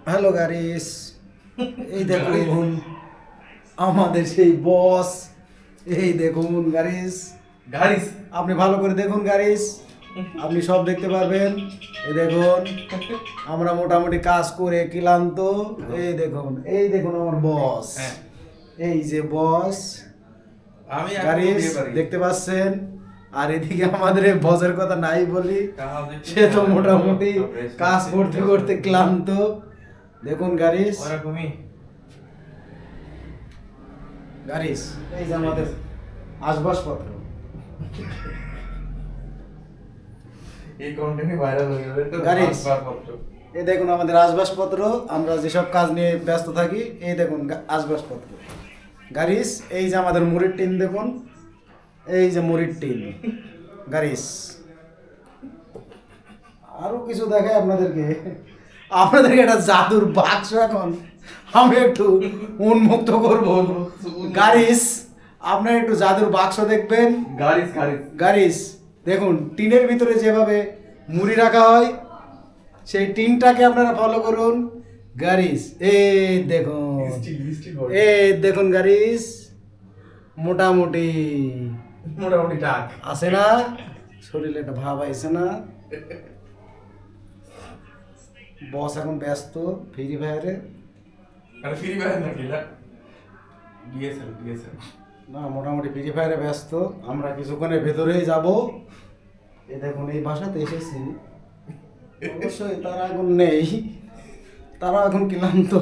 Hello গারিস, এই দেখুন আমাদের সেই বস। এই দেখুন গারিস, গাড়িস আপনি ভালো করে দেখুন গারিস, আপনি সব দেখতে পারবেন। এই দেখুন আমরা মোটামুটি কাজ করে ক্লান্ত। এই দেখুন আমার বস। হ্যাঁ। এই যে বস আমি এখন গারিস বিয়ে বাড়ি। দেখতে পাচ্ছেন। আর এদিকে আমাদের এই বসের কথা নাই বলি, কাজ একটু সে তো মোটামুটি তারপরে কাজ করতে করতে ক্লান্ত। দেখুন গারিস, ওরকমই গারিস এই যে আমাদের আসবাবপত্র। এই কন্টেন্টই ভাইরাল হয়ে যাবে তো গাড়িস। আসবাবপত্র। এই দেখুন আমাদের আসবাবপত্র, আমরা যেসব কাজ নিয়ে ব্যস্ত থাকি। এই দেখুন আসবাবপত্র গারিস। এই যে আমাদের মুড়ির টিন দেখুন, এই যে মুড়ির টিন গারিস। আরো কিছু দেখায় আপনাদেরকে, আপনাদেরকে একটা জাদুর বাক্স এখন আমি একটু উন্মুক্ত করব। গারিস আপনার একটু জাদুর বাক্স দেখবেন। গাড়িস গাড়িস গারিস দেখুন টিনের ভিতরে যেভাবে মুড়ি রাখা হয়, সেই টিনটাকে আপনারা ফলো করুন গারিস। এই দেখুন, স্টিল এই দেখুন গারিস, মোটামুটি মোটামুটি টাক আছে না, শরীরে একটা ভাব আইছে না। বস এখন ব্যস্ত ফ্রি ফায়ারে। আর ফ্রি ফায়ার নাকি না ডিএসএল না, মোটামুটি ফ্রি ফায়ারে ব্যস্ত। আমরা কিছুক্ষণের ভেতরেই যাব। এই দেখুন এই বাসাতে এসেছি, অবশ্যই তারা এখন নেই, তারা এখন ক্লান্ত।